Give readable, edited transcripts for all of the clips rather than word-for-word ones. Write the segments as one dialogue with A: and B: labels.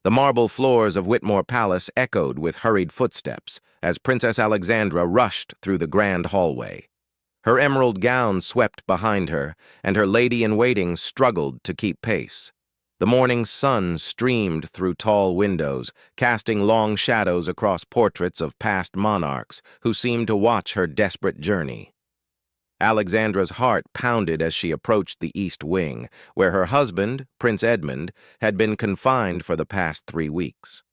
A: The marble floors of Whitmore Palace echoed with hurried footsteps as Princess Alexandra rushed through the grand hallway. Her emerald gown swept behind her, and her lady-in-waiting struggled to keep pace. The morning sun streamed through tall windows, casting long shadows across portraits of past monarchs who seemed to watch her desperate journey. Alexandra's heart pounded as she approached the East Wing, where her husband, Prince Edmund, had been confined for the past 3 weeks.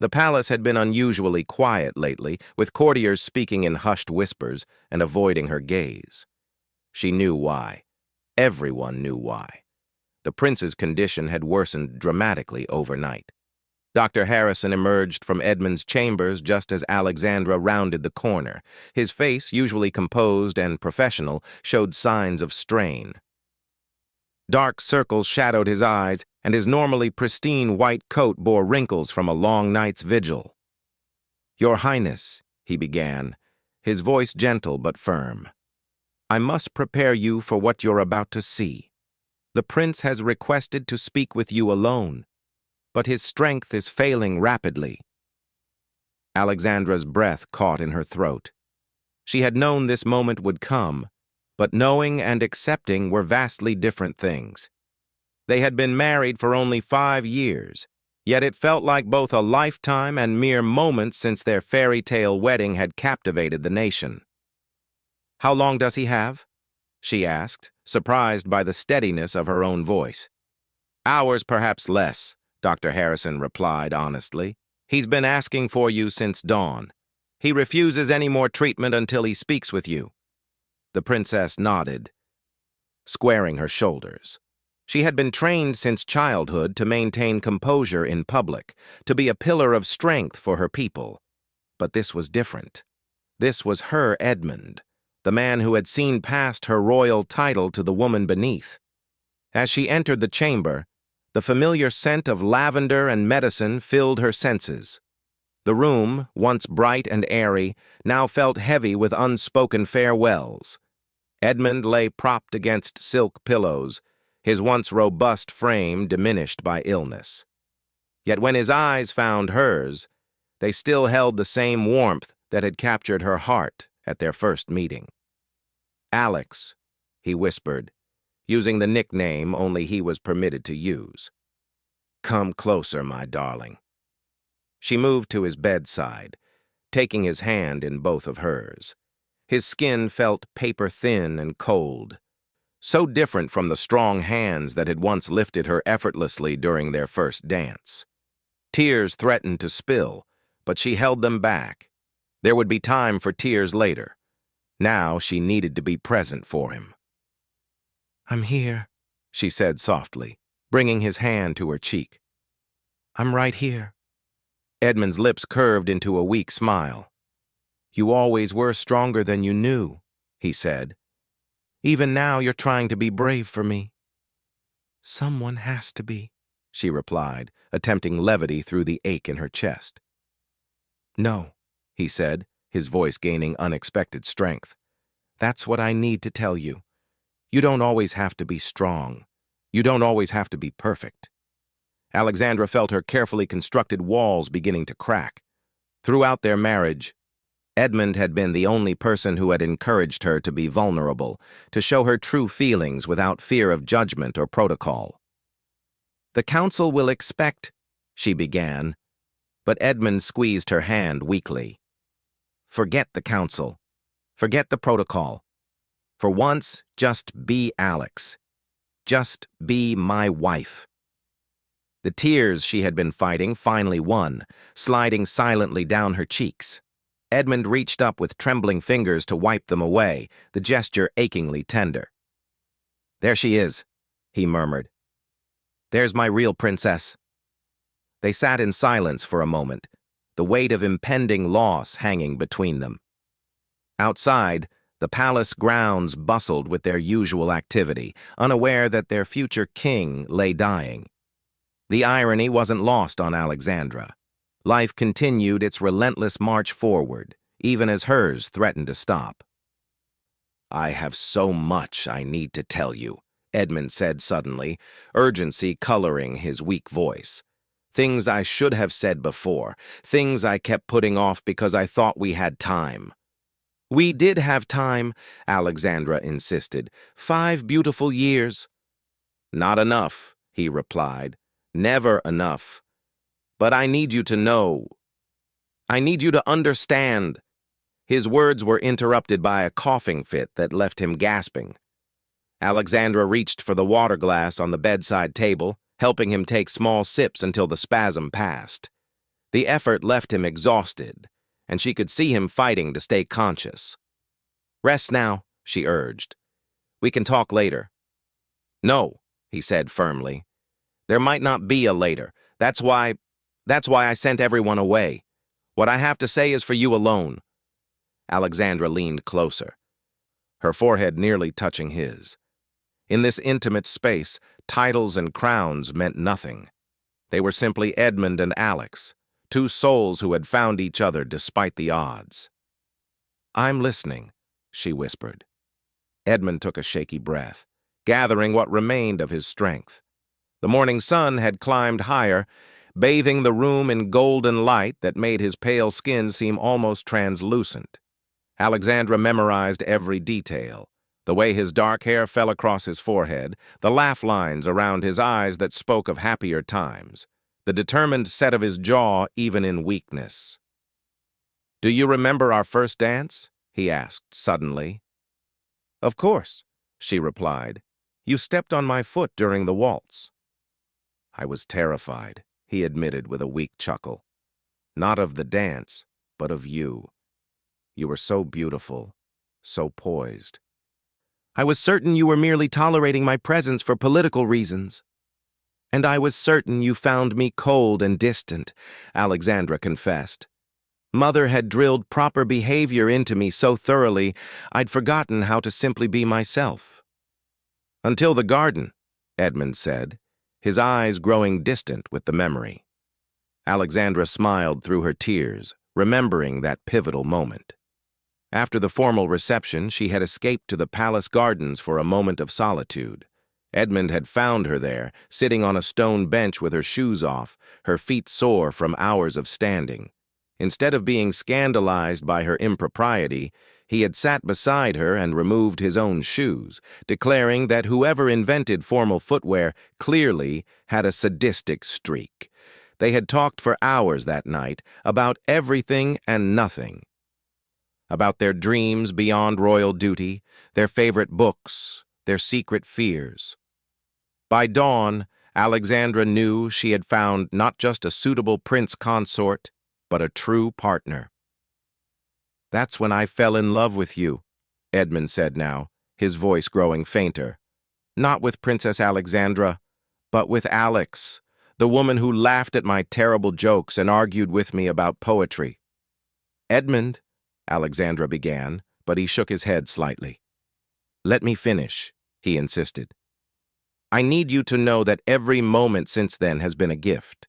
A: The palace had been unusually quiet lately, with courtiers speaking in hushed whispers and avoiding her gaze. She knew why. Everyone knew why. The prince's condition had worsened dramatically overnight. Dr. Harrison emerged from Edmund's chambers just as Alexandra rounded the corner. His face, usually composed and professional, showed signs of strain. Dark circles shadowed his eyes, and his normally pristine white coat bore wrinkles from a long night's vigil. "Your Highness," he began, his voice gentle but firm, "I must prepare you for what you're about to see. The prince has requested to speak with you alone, but his strength is failing rapidly." Alexandra's breath caught in her throat. She had known this moment would come, but knowing and accepting were vastly different things. They had been married for only 5 years, yet it felt like both a lifetime and mere moments since their fairy tale wedding had captivated the nation. "How long does he have?" she asked, surprised by the steadiness of her own voice. "Hours, perhaps less," Dr. Harrison replied honestly. "He's been asking for you since dawn. He refuses any more treatment until he speaks with you." The princess nodded, squaring her shoulders. She had been trained since childhood to maintain composure in public, to be a pillar of strength for her people. But this was different. This was her Edmund, the man who had seen past her royal title to the woman beneath. As she entered the chamber, the familiar scent of lavender and medicine filled her senses. The room, once bright and airy, now felt heavy with unspoken farewells. Edmund lay propped against silk pillows, his once robust frame diminished by illness. Yet when his eyes found hers, they still held the same warmth that had captured her heart at their first meeting. "Alex," he whispered, using the nickname only he was permitted to use. "Come closer, my darling." She moved to his bedside, taking his hand in both of hers. His skin felt paper-thin and cold, so different from the strong hands that had once lifted her effortlessly during their first dance. Tears threatened to spill, but she held them back. There would be time for tears later. Now she needed to be present for him. "I'm here," she said softly, bringing his hand to her cheek. "I'm right here." Edmund's lips curved into a weak smile. "You always were stronger than you knew," he said. "Even now you're trying to be brave for me." "Someone has to be," she replied, attempting levity through the ache in her chest. "No," he said, his voice gaining unexpected strength. "That's what I need to tell you. You don't always have to be strong. You don't always have to be perfect." Alexandra felt her carefully constructed walls beginning to crack. Throughout their marriage, Edmund had been the only person who had encouraged her to be vulnerable, to show her true feelings without fear of judgment or protocol. "The council will expect," she began, but Edmund squeezed her hand weakly. "Forget the council. Forget the protocol. For once, just be Alex. Just be my wife." The tears she had been fighting finally won, sliding silently down her cheeks. Edmund reached up with trembling fingers to wipe them away, the gesture achingly tender. "There she is," he murmured. "There's my real princess." They sat in silence for a moment, the weight of impending loss hanging between them. Outside, the palace grounds bustled with their usual activity, unaware that their future king lay dying. The irony wasn't lost on Alexandra. Life continued its relentless march forward, even as hers threatened to stop. "I have so much I need to tell you," Edmund said suddenly, urgency coloring his weak voice. Things I should have said before, things I kept putting off because I thought we had time. We did have time, Alexandra insisted. 5 beautiful years. Not enough, he replied. Never enough. But I need you to know. I need you to understand. His words were interrupted by a coughing fit that left him gasping. Alexandra reached for the water glass on the bedside table, helping him take small sips until the spasm passed. The effort left him exhausted, and she could see him fighting to stay conscious. Rest now, she urged. We can talk later. No, he said firmly. There might not be a later. That's why I sent everyone away. What I have to say is for you alone. Alexandra leaned closer, her forehead nearly touching his. In this intimate space, titles and crowns meant nothing. They were simply Edmund and Alex, two souls who had found each other despite the odds. I'm listening, she whispered. Edmund took a shaky breath, gathering what remained of his strength. The morning sun had climbed higher, bathing the room in golden light that made his pale skin seem almost translucent. Alexandra memorized every detail, the way his dark hair fell across his forehead, the laugh lines around his eyes that spoke of happier times, the determined set of his jaw even in weakness. Do you remember our first dance? He asked suddenly. Of course, she replied. You stepped on my foot during the waltz. I was terrified, he admitted with a weak chuckle. Not of the dance, but of you. You were so beautiful, so poised. I was certain you were merely tolerating my presence for political reasons. And I was certain you found me cold and distant, Alexandra confessed. Mother had drilled proper behavior into me so thoroughly, I'd forgotten how to simply be myself. Until the garden, Edmund said, his eyes growing distant with the memory. Alexandra smiled through her tears, remembering that pivotal moment. After the formal reception, she had escaped to the palace gardens for a moment of solitude. Edmund had found her there, sitting on a stone bench with her shoes off, her feet sore from hours of standing. Instead of being scandalized by her impropriety, he had sat beside her and removed his own shoes, declaring that whoever invented formal footwear clearly had a sadistic streak. They had talked for hours that night about everything and nothing. About their dreams beyond royal duty, their favorite books, their secret fears. By dawn, Alexandra knew she had found not just a suitable prince consort, but a true partner. That's when I fell in love with you, Edmund said now, his voice growing fainter. Not with Princess Alexandra, but with Alex, the woman who laughed at my terrible jokes and argued with me about poetry. Edmund, Alexandra began, but he shook his head slightly. Let me finish, he insisted. I need you to know that every moment since then has been a gift.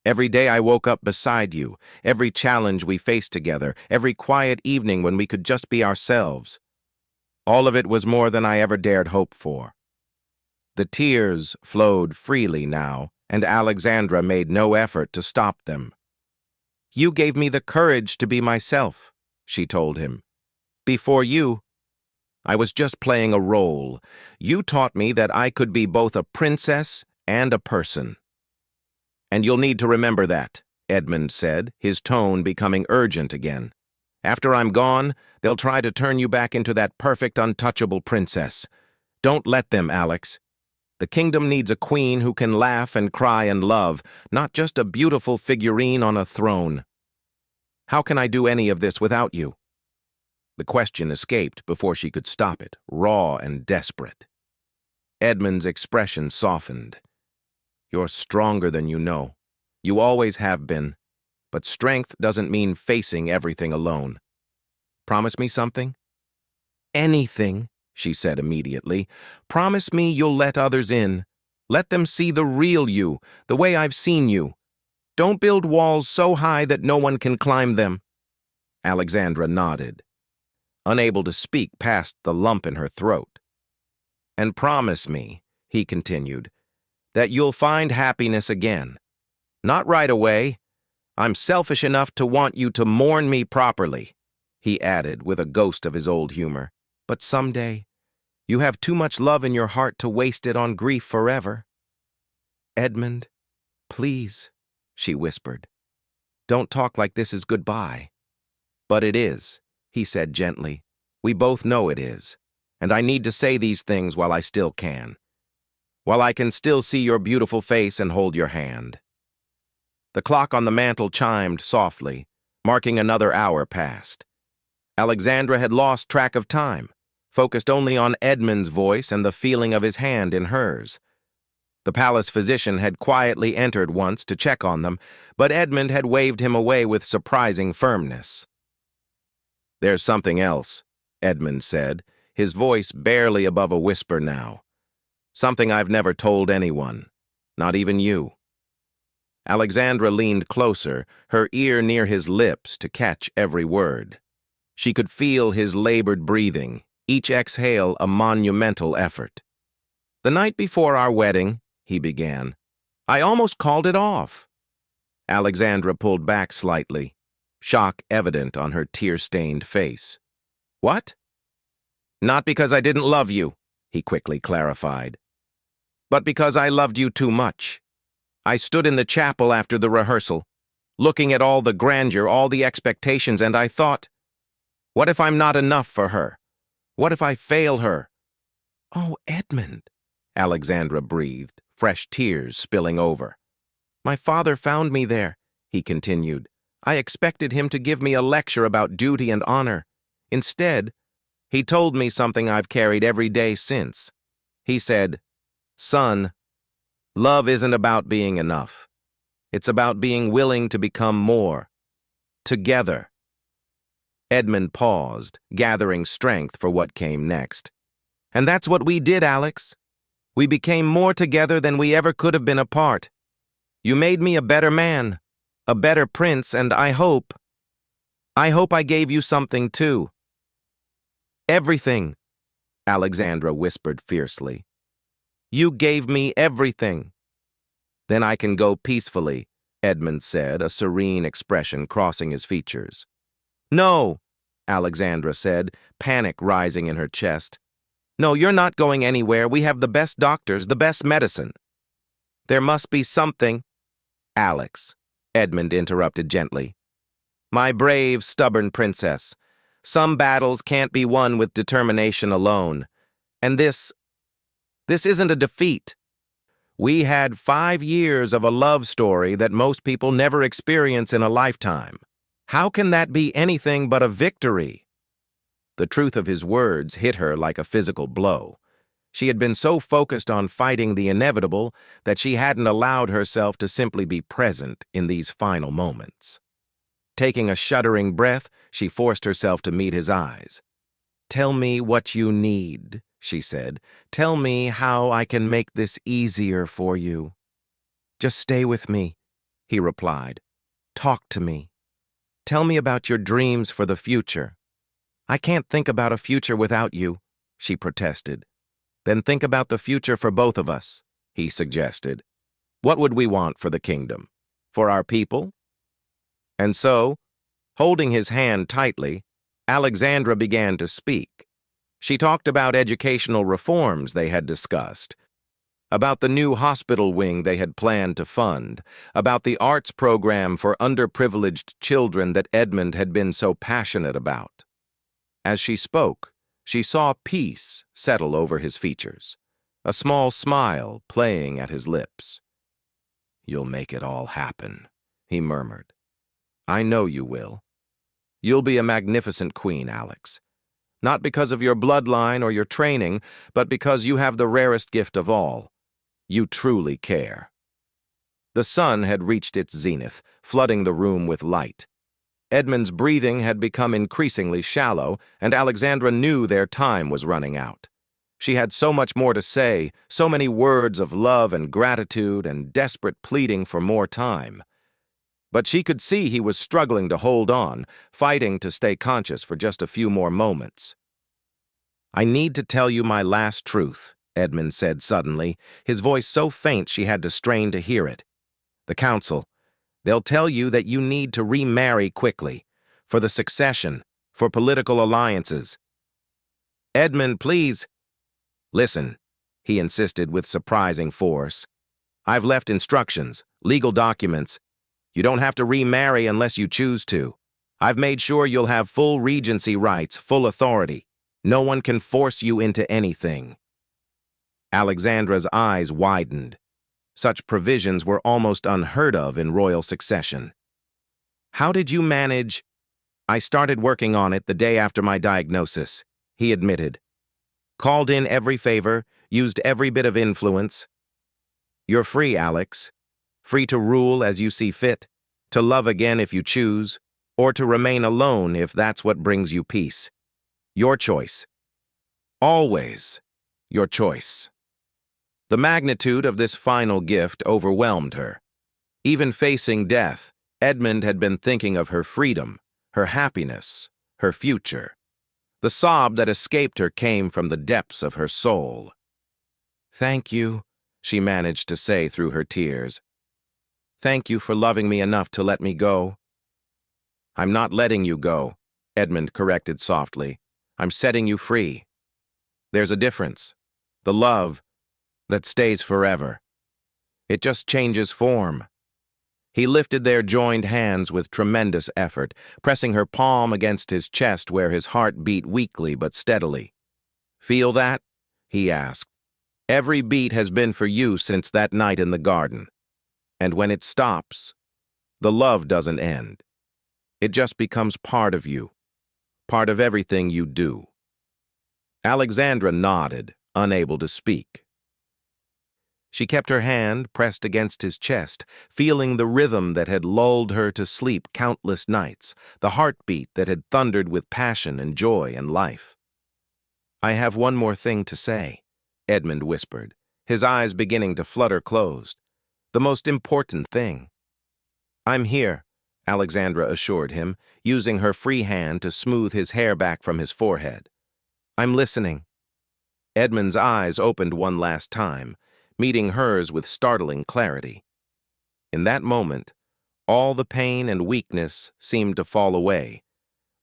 A: Every day I woke up beside you, every challenge we faced together, every quiet evening when we could just be ourselves. All of it was more than I ever dared hope for. The tears flowed freely now, and Alexandra made no effort to stop them. You gave me the courage to be myself, she told him. Before you, I was just playing a role. You taught me that I could be both a princess and a person. And you'll need to remember that, Edmund said, his tone becoming urgent again. After I'm gone, they'll try to turn you back into that perfect, untouchable princess. Don't let them, Alex. The kingdom needs a queen who can laugh and cry and love, not just a beautiful figurine on a throne. How can I do any of this without you? The question escaped before she could stop it, raw and desperate. Edmund's expression softened. You're stronger than you know. You always have been. But strength doesn't mean facing everything alone. Promise me something? Anything, she said immediately. Promise me you'll let others in. Let them see the real you, the way I've seen you. Don't build walls so high that no one can climb them. Alexandra nodded, unable to speak past the lump in her throat. And promise me, he continued, that you'll find happiness again. Not right away. I'm selfish enough to want you to mourn me properly," he added with a ghost of his old humor. "But someday, you have too much love in your heart to waste it on grief forever." "Edmund, please," she whispered. "Don't talk like this is goodbye." "But it is," he said gently. "We both know it is. And I need to say these things while I still can. While I can still see your beautiful face and hold your hand." The clock on the mantel chimed softly, marking another hour past. Alexandra had lost track of time, focused only on Edmund's voice and the feeling of his hand in hers. The palace physician had quietly entered once to check on them, but Edmund had waved him away with surprising firmness. "There's something else," Edmund said, his voice barely above a whisper now. "Something I've never told anyone, not even you." Alexandra leaned closer, her ear near his lips to catch every word. She could feel his labored breathing, each exhale a monumental effort. "The night before our wedding," he began, "I almost called it off." Alexandra pulled back slightly, shock evident on her tear-stained face. "What?" "Not because I didn't love you," he quickly clarified, "but because I loved you too much. I stood in the chapel after the rehearsal, looking at all the grandeur, all the expectations, and I thought, what if I'm not enough for her? What if I fail her?" "Oh, Edmund," Alexandra breathed, fresh tears spilling over. "My father found me there," he continued. "I expected him to give me a lecture about duty and honor. Instead, he told me something I've carried every day since. He said, 'Son, love isn't about being enough. It's about being willing to become more. Together.'" Edmund paused, gathering strength for what came next. "And that's what we did, Alex. We became more together than we ever could have been apart. You made me a better man, a better prince, and I hope I gave you something too." "Everything," Alexandra whispered fiercely. "You gave me everything." "Then I can go peacefully," Edmund said, a serene expression crossing his features. "No," Alexandra said, panic rising in her chest. "No, you're not going anywhere. We have the best doctors, the best medicine." "There must be something—" "Alex," Edmund interrupted gently. "My brave, stubborn princess, some battles can't be won with determination alone. And this isn't a defeat. We had 5 years of a love story that most people never experience in a lifetime. How can that be anything but a victory?" The truth of his words hit her like a physical blow. She had been so focused on fighting the inevitable that she hadn't allowed herself to simply be present in these final moments. Taking a shuddering breath, she forced herself to meet his eyes. "Tell me what you need," she said. "Tell me how I can make this easier for you." "Just stay with me," he replied. "Talk to me. Tell me about your dreams for the future." "I can't think about a future without you," she protested. "Then think about the future for both of us," he suggested. "What would we want for the kingdom? For our people?" And so, holding his hand tightly, Alexandra began to speak. She talked about educational reforms they had discussed, about the new hospital wing they had planned to fund, about the arts program for underprivileged children that Edmund had been so passionate about. As she spoke, she saw peace settle over his features, a small smile playing at his lips. "You'll make it all happen," he murmured. "I know you will. You'll be a magnificent queen, Alex. Not because of your bloodline or your training, but because you have the rarest gift of all. You truly care." The sun had reached its zenith, flooding the room with light. Edmund's breathing had become increasingly shallow, and Alexandra knew their time was running out. She had so much more to say, so many words of love and gratitude and desperate pleading for more time. But she could see he was struggling to hold on, fighting to stay conscious for just a few more moments. "I need to tell you my last truth," Edmund said suddenly, his voice so faint she had to strain to hear it. "The council, They'll tell you that you need to remarry quickly, for the succession, for political alliances. Edmund, please. Listen, he insisted with surprising force. I've left instructions, legal documents. You don't have to remarry unless you choose to. I've made sure you'll have full regency rights, full authority. No one can force you into anything. Alexandra's eyes widened. Such provisions were almost unheard of in royal succession. How did you manage? I started working on it the day after my diagnosis, he admitted. Called in every favor, used every bit of influence. You're free, Alex. Free to rule as you see fit, to love again if you choose, or to remain alone if that's what brings you peace. Your choice. Always your choice. The magnitude of this final gift overwhelmed her. Even facing death, Edmund had been thinking of her freedom, her happiness, her future. The sob that escaped her came from the depths of her soul. Thank you, she managed to say through her tears. Thank you for loving me enough to let me go. I'm not letting you go, Edmund corrected softly. I'm setting you free. There's a difference. The love that stays forever. It just changes form. He lifted their joined hands with tremendous effort, pressing her palm against his chest where his heart beat weakly but steadily. Feel that? He asked. Every beat has been for you since that night in the garden. And when it stops, the love doesn't end. It just becomes part of you, part of everything you do. Alexandra nodded, unable to speak. She kept her hand pressed against his chest, feeling the rhythm that had lulled her to sleep countless nights, the heartbeat that had thundered with passion and joy and life. I have one more thing to say, Edmund whispered, his eyes beginning to flutter closed. The most important thing. I'm here, Alexandra assured him, using her free hand to smooth his hair back from his forehead. I'm listening. Edmund's eyes opened one last time, meeting hers with startling clarity. In that moment, all the pain and weakness seemed to fall away,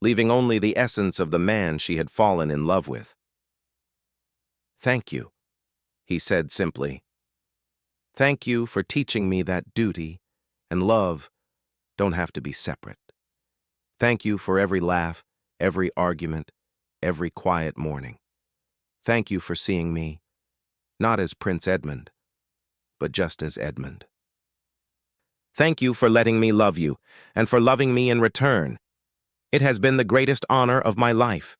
A: leaving only the essence of the man she had fallen in love with. Thank you, he said simply. Thank you for teaching me that duty and love don't have to be separate. Thank you for every laugh, every argument, every quiet morning. Thank you for seeing me, not as Prince Edmund, but just as Edmund. Thank you for letting me love you, and for loving me in return. It has been the greatest honor of my life.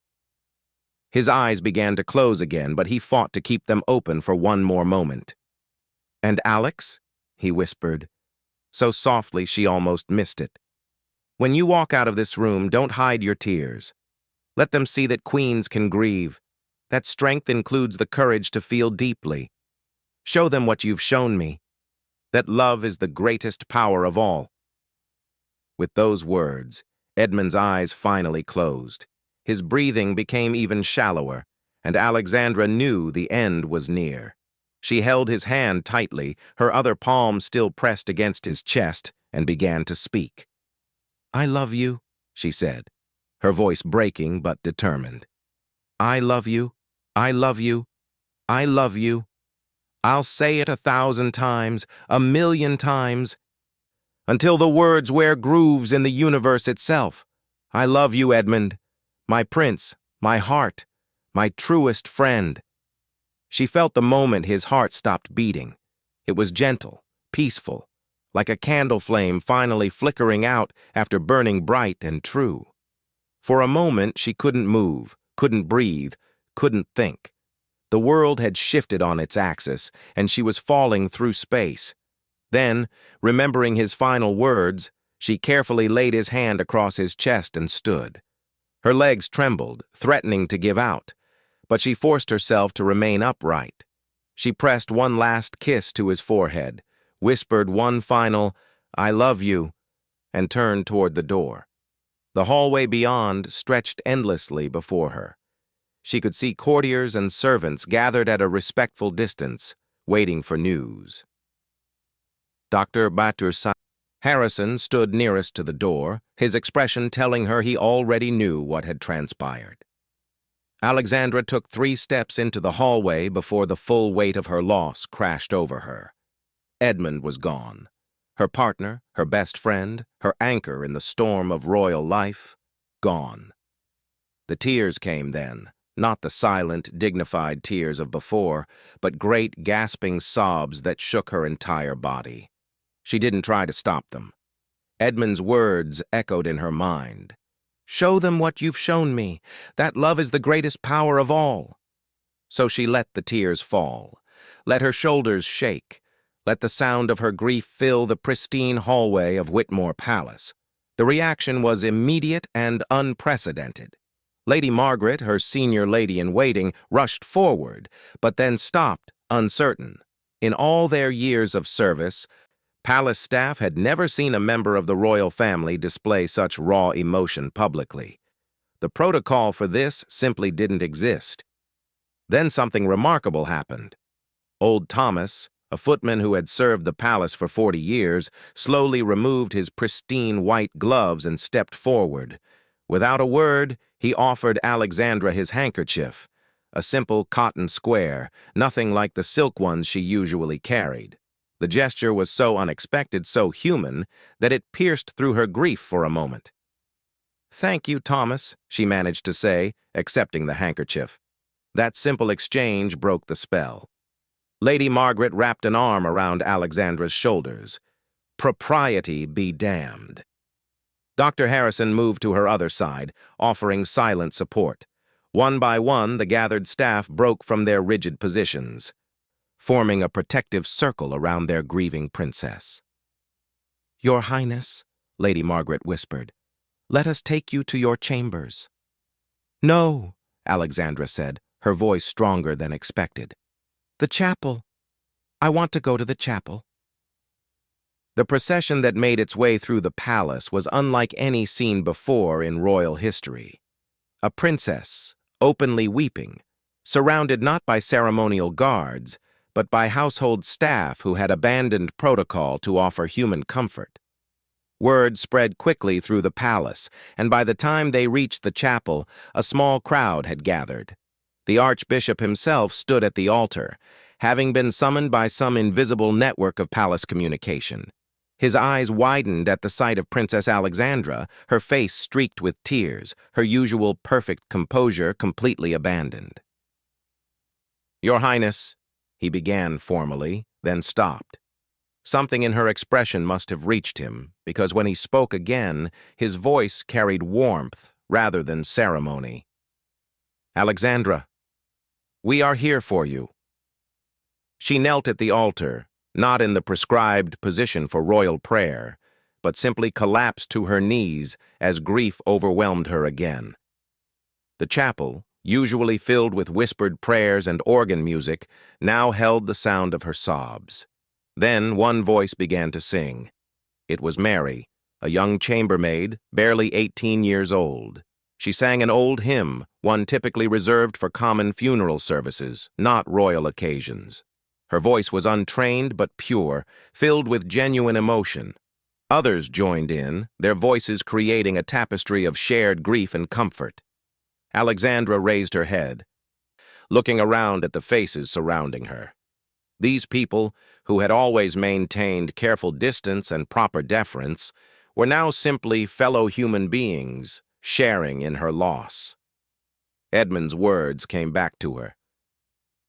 A: His eyes began to close again, but he fought to keep them open for one more moment. And Alex? He whispered, so softly she almost missed it. When you walk out of this room, don't hide your tears. Let them see that queens can grieve. That strength includes the courage to feel deeply. Show them what you've shown me, that love is the greatest power of all. With those words, Edmund's eyes finally closed. His breathing became even shallower, and Alexandra knew the end was near. She held his hand tightly, her other palm still pressed against his chest, and began to speak. I love you, she said, her voice breaking but determined. I love you. I love you. I love you. I'll say it 1,000 times, 1,000,000 times, until the words wear grooves in the universe itself. I love you, Edmund, my prince, my heart, my truest friend. She felt the moment his heart stopped beating. It was gentle, peaceful, like a candle flame finally flickering out after burning bright and true. For a moment, she couldn't move, couldn't breathe, couldn't think. The world had shifted on its axis, and she was falling through space. Then, remembering his final words, she carefully laid his hand across his chest and stood. Her legs trembled, threatening to give out, but she forced herself to remain upright. She pressed one last kiss to his forehead, whispered one final, I love you, and turned toward the door. The hallway beyond stretched endlessly before her. She could see courtiers and servants gathered at a respectful distance, waiting for news. Dr. Batur Harrison stood nearest to the door, his expression telling her he already knew what had transpired. Alexandra took 3 steps into the hallway before the full weight of her loss crashed over her. Edmund was gone. Her partner, her best friend, her anchor in the storm of royal life, gone. The tears came then, not the silent, dignified tears of before, but great gasping sobs that shook her entire body. She didn't try to stop them. Edmund's words echoed in her mind. "Show them what you've shown me. That love is the greatest power of all." So she let the tears fall, let her shoulders shake, let the sound of her grief fill the pristine hallway of Whitmore Palace. The reaction was immediate and unprecedented. Lady Margaret, her senior lady-in-waiting, rushed forward, but then stopped, uncertain. In all their years of service, palace staff had never seen a member of the royal family display such raw emotion publicly. The protocol for this simply didn't exist. Then something remarkable happened. Old Thomas, a footman who had served the palace for 40 years, slowly removed his pristine white gloves and stepped forward. Without a word, he offered Alexandra his handkerchief, a simple cotton square, nothing like the silk ones she usually carried. The gesture was so unexpected, so human, that it pierced through her grief for a moment. "Thank you, Thomas," she managed to say, accepting the handkerchief. That simple exchange broke the spell. Lady Margaret wrapped an arm around Alexandra's shoulders. Propriety be damned. Dr. Harrison moved to her other side, offering silent support. One by one, the gathered staff broke from their rigid positions, forming a protective circle around their grieving princess. "Your Highness," Lady Margaret whispered, "let us take you to your chambers." "No," Alexandra said, her voice stronger than expected. "The chapel. I want to go to the chapel." The procession that made its way through the palace was unlike any seen before in royal history. A princess, openly weeping, surrounded not by ceremonial guards, but by household staff who had abandoned protocol to offer human comfort. Word spread quickly through the palace, and by the time they reached the chapel, a small crowd had gathered. The archbishop himself stood at the altar, having been summoned by some invisible network of palace communication. His eyes widened at the sight of Princess Alexandra, her face streaked with tears, her usual perfect composure completely abandoned. "Your Highness," he began formally, then stopped. Something in her expression must have reached him, because when he spoke again, his voice carried warmth rather than ceremony. "Alexandra, we are here for you." She knelt at the altar, not in the prescribed position for royal prayer, but simply collapsed to her knees as grief overwhelmed her again. The chapel, usually filled with whispered prayers and organ music, now held the sound of her sobs. Then one voice began to sing. It was Mary, a young chambermaid, barely 18 years old. She sang an old hymn, one typically reserved for common funeral services, not royal occasions. Her voice was untrained but pure, filled with genuine emotion. Others joined in, their voices creating a tapestry of shared grief and comfort. Alexandra raised her head, looking around at the faces surrounding her. These people, who had always maintained careful distance and proper deference, were now simply fellow human beings, sharing in her loss. Edmund's words came back to her.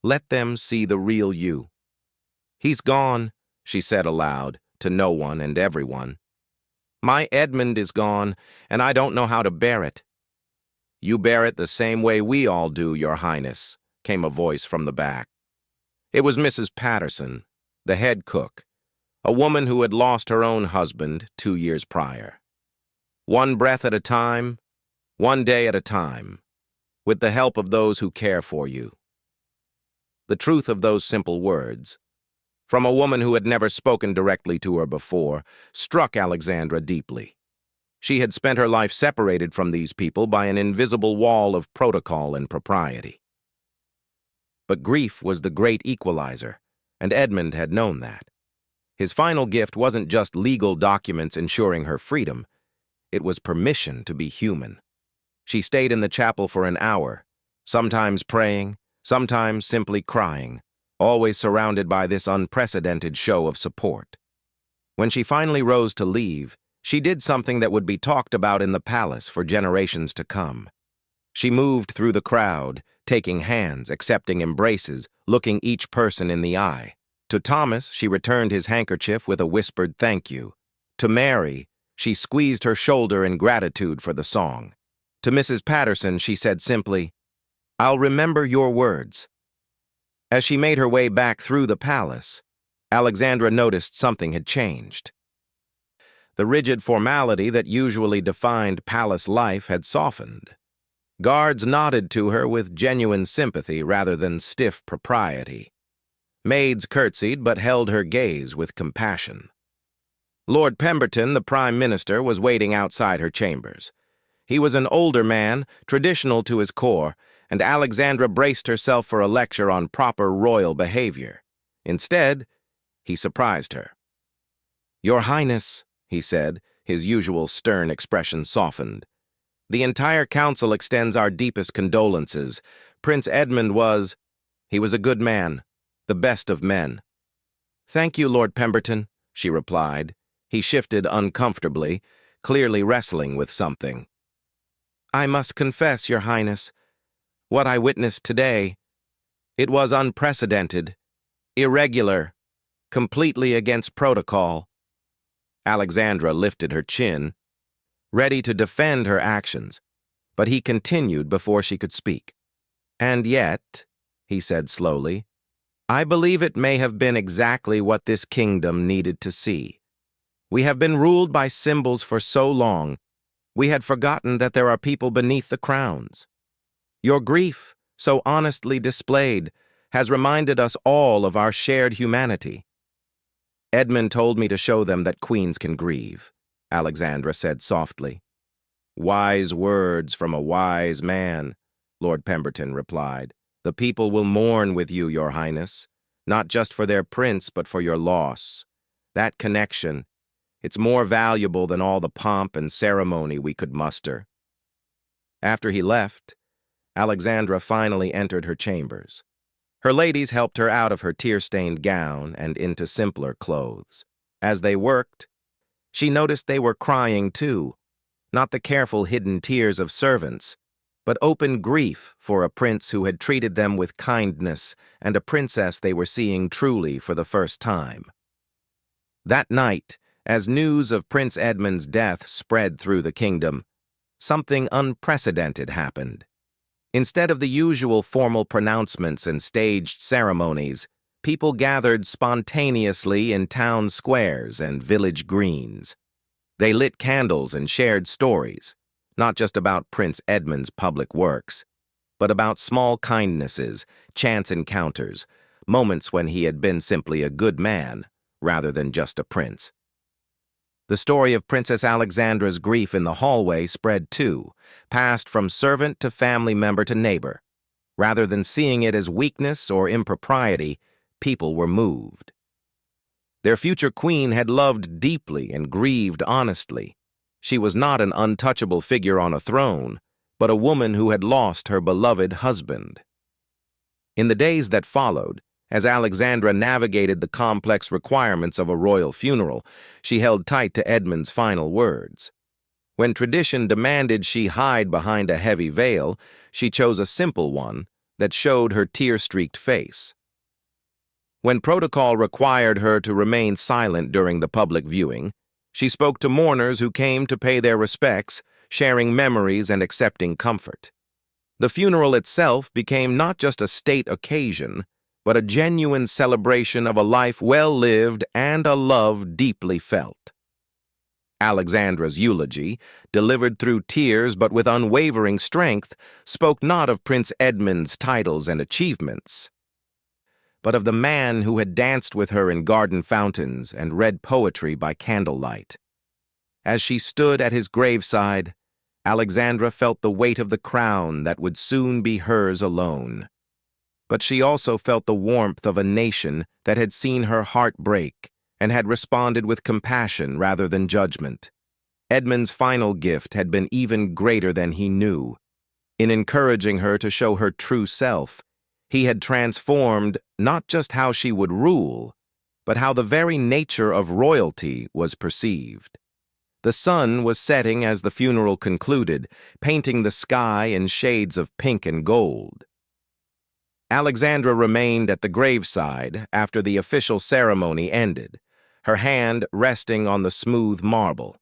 A: "Let them see the real you." "He's gone," she said aloud, to no one and everyone. "My Edmund is gone, and I don't know how to bear it." "You bear it the same way we all do, Your Highness," came a voice from the back. It was Mrs. Patterson, the head cook, a woman who had lost her own husband 2 years prior. One breath at a time, one day at a time, with the help of those who care for you. The truth of those simple words, from a woman who had never spoken directly to her before, struck Alexandra deeply. She had spent her life separated from these people by an invisible wall of protocol and propriety. But grief was the great equalizer, and Edmund had known that. His final gift wasn't just legal documents ensuring her freedom, it was permission to be human. She stayed in the chapel for an hour, sometimes praying, sometimes simply crying, always surrounded by this unprecedented show of support. When she finally rose to leave, she did something that would be talked about in the palace for generations to come. She moved through the crowd, taking hands, accepting embraces, looking each person in the eye. To Thomas, she returned his handkerchief with a whispered thank you. To Mary, she squeezed her shoulder in gratitude for the song. To Mrs. Patterson, she said simply, "I'll remember your words." As she made her way back through the palace, Alexandra noticed something had changed. The rigid formality that usually defined palace life had softened. Guards nodded to her with genuine sympathy rather than stiff propriety. Maids curtsied but held her gaze with compassion. Lord Pemberton, the Prime Minister, was waiting outside her chambers. He was an older man, traditional to his core, and Alexandra braced herself for a lecture on proper royal behavior. Instead, he surprised her. "Your Highness," he said, his usual stern expression softened. "The entire council extends our deepest condolences. Prince Edmund he was a good man, the best of men." "Thank you, Lord Pemberton," she replied. He shifted uncomfortably, clearly wrestling with something. "I must confess, Your Highness, what I witnessed today, it was unprecedented, irregular, completely against protocol." Alexandra lifted her chin, ready to defend her actions, but he continued before she could speak. "And yet," he said slowly, "I believe it may have been exactly what this kingdom needed to see. We have been ruled by symbols for so long, we had forgotten that there are people beneath the crowns. Your grief, so honestly displayed, has reminded us all of our shared humanity." "Edmund told me to show them that queens can grieve," Alexandra said softly. "Wise words from a wise man," Lord Pemberton replied. "The people will mourn with you, Your Highness, not just for their prince, but for your loss. That connection, it's more valuable than all the pomp and ceremony we could muster." After he left, Alexandra finally entered her chambers. Her ladies helped her out of her tear-stained gown and into simpler clothes. As they worked, she noticed they were crying too, not the careful hidden tears of servants, but open grief for a prince who had treated them with kindness and a princess they were seeing truly for the first time. That night, as news of Prince Edmund's death spread through the kingdom, something unprecedented happened. Instead of the usual formal pronouncements and staged ceremonies, people gathered spontaneously in town squares and village greens. They lit candles and shared stories, not just about Prince Edmund's public works, but about small kindnesses, chance encounters, moments when he had been simply a good man, rather than just a prince. The story of Princess Alexandra's grief in the hallway spread too, passed from servant to family member to neighbor. Rather than seeing it as weakness or impropriety, people were moved. Their future queen had loved deeply and grieved honestly. She was not an untouchable figure on a throne, but a woman who had lost her beloved husband. In the days that followed, as Alexandra navigated the complex requirements of a royal funeral, she held tight to Edmund's final words. When tradition demanded she hide behind a heavy veil, she chose a simple one that showed her tear-streaked face. When protocol required her to remain silent during the public viewing, she spoke to mourners who came to pay their respects, sharing memories and accepting comfort. The funeral itself became not just a state occasion, but a genuine celebration of a life well lived and a love deeply felt. Alexandra's eulogy, delivered through tears but with unwavering strength, spoke not of Prince Edmund's titles and achievements, but of the man who had danced with her in garden fountains and read poetry by candlelight. As she stood at his graveside, Alexandra felt the weight of the crown that would soon be hers alone. But she also felt the warmth of a nation that had seen her heart break and had responded with compassion rather than judgment. Edmund's final gift had been even greater than he knew. In encouraging her to show her true self, he had transformed not just how she would rule, but how the very nature of royalty was perceived. The sun was setting as the funeral concluded, painting the sky in shades of pink and gold. Alexandra remained at the graveside after the official ceremony ended, her hand resting on the smooth marble.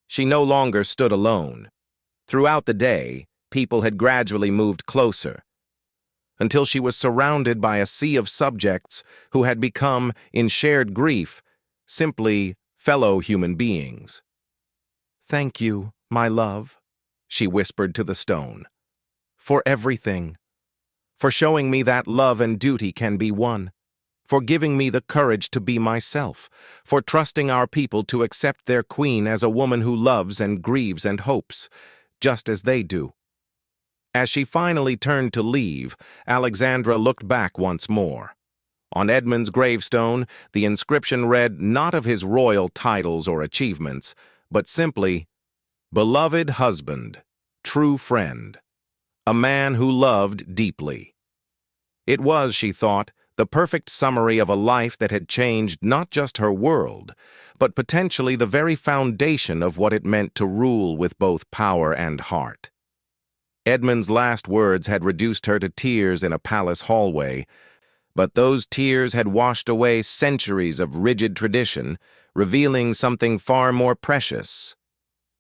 A: She no longer stood alone. Throughout the day, people had gradually moved closer, until she was surrounded by a sea of subjects who had become, in shared grief, simply fellow human beings. "Thank you, my love," she whispered to the stone, "for everything, for showing me that love and duty can be one, for giving me the courage to be myself, for trusting our people to accept their queen as a woman who loves and grieves and hopes, just as they do." As she finally turned to leave, Alexandra looked back once more. On Edmund's gravestone, the inscription read not of his royal titles or achievements, but simply, "Beloved husband, true friend, a man who loved deeply." It was, she thought, the perfect summary of a life that had changed not just her world, but potentially the very foundation of what it meant to rule with both power and heart. Edmund's last words had reduced her to tears in a palace hallway, but those tears had washed away centuries of rigid tradition, revealing something far more precious: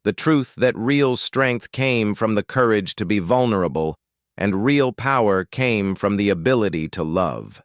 A: the truth that real strength came from the courage to be vulnerable, and real power came from the ability to love.